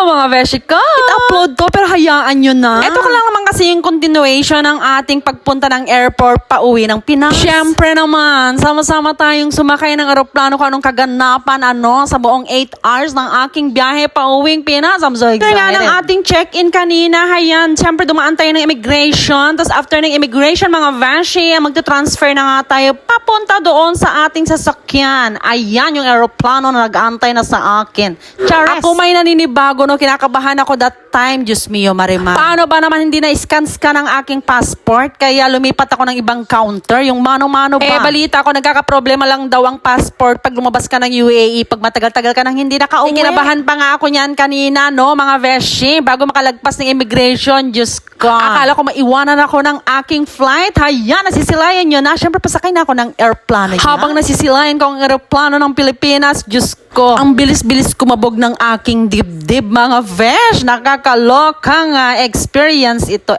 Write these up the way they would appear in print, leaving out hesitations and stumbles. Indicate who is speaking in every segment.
Speaker 1: mga beshi ko. I-upload to pero hayaan nyo na. Ito ko lang naman kasi yung continuation ng ating pagpunta ng airport pa uwi ng Pinas. Siyempre naman, sama-sama tayong sumakay ng aeroplano kung anong kaganapan sa buong 8 hours ng aking biyahe pa uwing Pinas. I'm so excited. Kaya ng ating check-in kanina, hayan, siyempre dumaan tayo ng immigration. Tapos after ng immigration, mga beshi, magta-transfer na nga tayo papunta doon sa ating sasakyan. Ayan yung aeroplano na nag-aantay na sa akin. Chares. Ako may naninibago, no? Kinakabahan ako that time. Diyos mio, Marimar. Paano ba naman hindi na-scan ng aking passport? Kaya lumipat ako ng ibang counter. Yung mano-mano ba? Balita ko, nagkakaproblema lang daw ang passport pag lumabas ka ng UAE, pag matagal-tagal ka nang hindi nakauwi. Kinabahan pa nga ako niyan kanina, no, mga beshi, bago makalagpas ng immigration. Diyos ko. Akala ko maiwanan ako ng aking flight. Hayan, nasisilayan nyo na. Siyempre, pasakay na ako ng airplano niya. Habang nasisilayan ko ang aeroplano ng Pilipinas, Diyos ko, ang bilis-bilis kumabog ng aking dibdib, mga besh. Nakakalokang experience ito.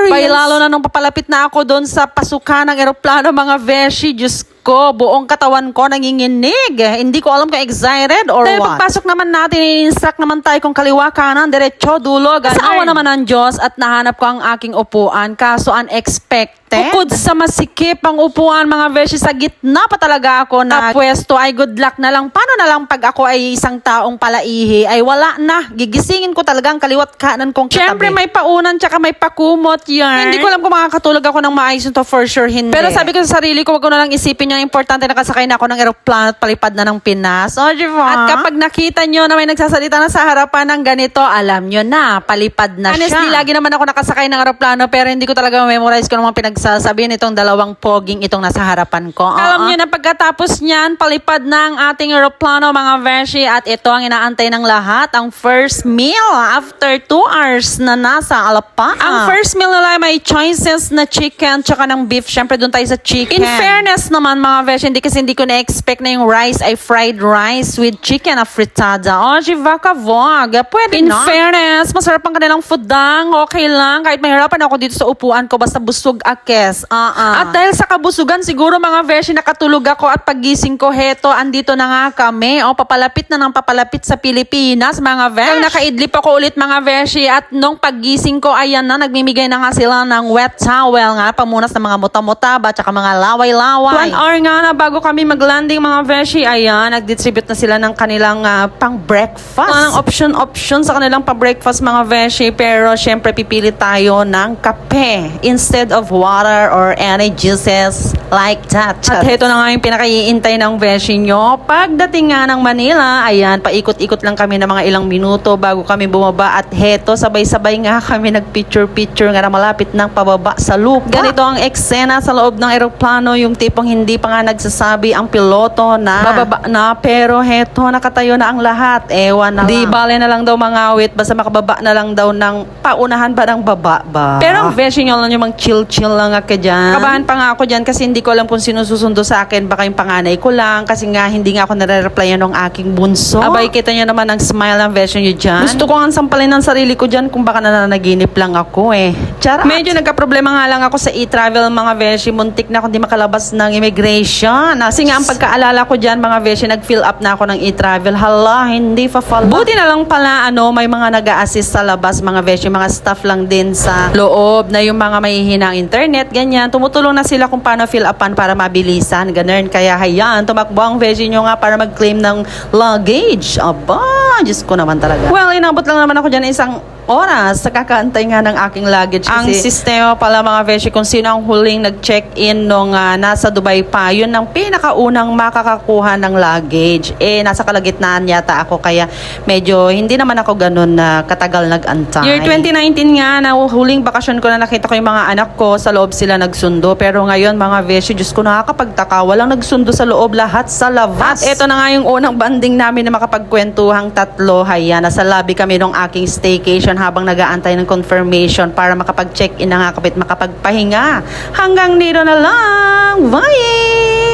Speaker 1: Bay, lalo na nung papalapit na ako doon sa pasukan ng aeroplano, mga beshi, Diyos ko, buong katawan ko nanginginig. Hindi ko alam kung excited or what. Pagpasok naman natin, i-instruct naman tayo kung kaliwa, kanan, diretso, dulo, ganun. Sa awa naman ng Diyos at nahanap ko ang aking upuan, kaso unexpected. Bukod sa masikip ang upuan, mga beshi, sa gitna pa talaga ako na pwesto. Ay, good luck na lang. Paano na lang pag ako ay isang taong palaihi? Ay, wala na. Gigisingin ko talagang kaliwat kanan kong katabi. Siyempre, may paunan tsaka may pakumot yan. Hindi ko alam kung makakatulog ako ng maayos nito, for sure hindi. Pero sabi ko sa sarili ko, wag ko na lang isipin yung importante na kasakay na ako ng aeroplano at palipad na ng Pinas. O, diba? At kapag nakita nyo na may nagsasalita na sa harapan ng ganito, alam nyo na, palipad na siya. Honestly, lagi naman ako nakasakay ng aeroplano pero hindi ko talaga memorize ko naman pinagsasabihin itong dalawang poging itong nasa harapan ko. Alam nyo na pagkatapos niyan, palipad na ang ating aeroplano, mga beshi, at ito ang inaantay ng lahat, ang first meal after 2 hours na nasa Alapa. Ang first meal nila may choices na chicken tsaka ng beef. Siyempre doon tayo sa chicken. In fairness naman, mga beshi, hindi ko na-expect na yung rice ay fried rice with chicken na fritada. O, Jivaka Vlog, pwede na. In fairness, masarap ang kanilang foodang. Okay lang, kahit mahirapan ako dito sa upuan ko, basta busog akes. At dahil sa kabusugan, siguro mga beshi, nakatulog ako at paggising ko, heto, andito na nga kami. O, papalapit na ng papalapit sa Pilipinas, mga beshi. Kaya nakaidlip ako ulit, mga beshi, at nung paggising ko, ayan na, nagmimigay na nga sila ng wet towel nga, pamunas ng mga muta-muta ba, tsaka mga laway-laway. 1 hour nga na bago kami mag-landing, mga beshi, ayan, nag-distribute na sila ng kanilang pang-breakfast. Ng option sa kanilang pang-breakfast, mga beshi, pero syempre pipili tayo ng kape instead of water or any juices like that. At ito na nga yung pinakaiintay ng beshi nyo. Pagdating nga ng Manila, ayan, paikot-ikot lang kami ng mga ilang minuto bago kami bumaba, at heto, sabay-sabay nga kami nag-picture-picture nga na malapit ng pababa sa lupa. Ganito ang eksena sa loob ng aeroplano, yung tipong hindi pa nga nagsasabi ang piloto na bababa na, pero heto, nakatayo na ang lahat. Ewan na di bale na lang daw mga awit, basta makababa na lang daw ng paunahan ba ng baba ba. Pero ang beshi nyo lang yung mga chill-chill lang ako dyan. Kabahan pa nga ako dyan kasi hindi ko alam kung sino susundo sa akin. Baka yung panganay ko lang kasi nga hindi nga ako nare-replyan ng aking bunso. Abay, kita nyo naman ang smile ng beshi nyo dyan. Gusto ko nga sampalin ng sarili ko dyan kung baka nananaginip lang ako Charat. Medyo nagka-problema nga lang ako sa e-travel, mga beshi. Muntik na ako di makalabas ng immigration. Kasi nga ang pagkaalala ko dyan, mga beshi, nag-fill up na ako ng e-travel. Hala, hindi pa follow. Buti na lang pala, may mga nag-a-assist sa labas, mga beshi, mga staff lang din sa loob na yung mga may hinang internet, ganyan. Tumutulong na sila kung paano fill upan para mabilisan, ganun. Kaya hayan, tumakbo ang beshi nyo nga para mag-claim ng luggage. Aba, Diyos ko naman talaga. Well, inabot lang naman ako dyan isang oras sa kakaantay nga ng aking luggage. Kasi ang sistema pala, mga beshi, kung sino ang huling nag-check-in nung nasa Dubai pa, yun ang pinakaunang makakakuha ng luggage. Nasa kalagitnaan yata ako, kaya medyo hindi naman ako ganun na katagal nag-antay. Year 2019 nga, na huling bakasyon ko na nakita ko yung mga anak ko, sa loob sila nagsundo. Pero ngayon, mga beshi, Diyos ko, nakakapagtaka, walang nagsundo sa loob, lahat sa labas. At ito na nga yung unang banding namin na makapagkwentuhang tatlo. Haya, nasa lobby kami nung aking staycation habang nag-aantay ng confirmation para makapag-check-in na nga kapit makapagpahinga. Hanggang dito na lang. Bye!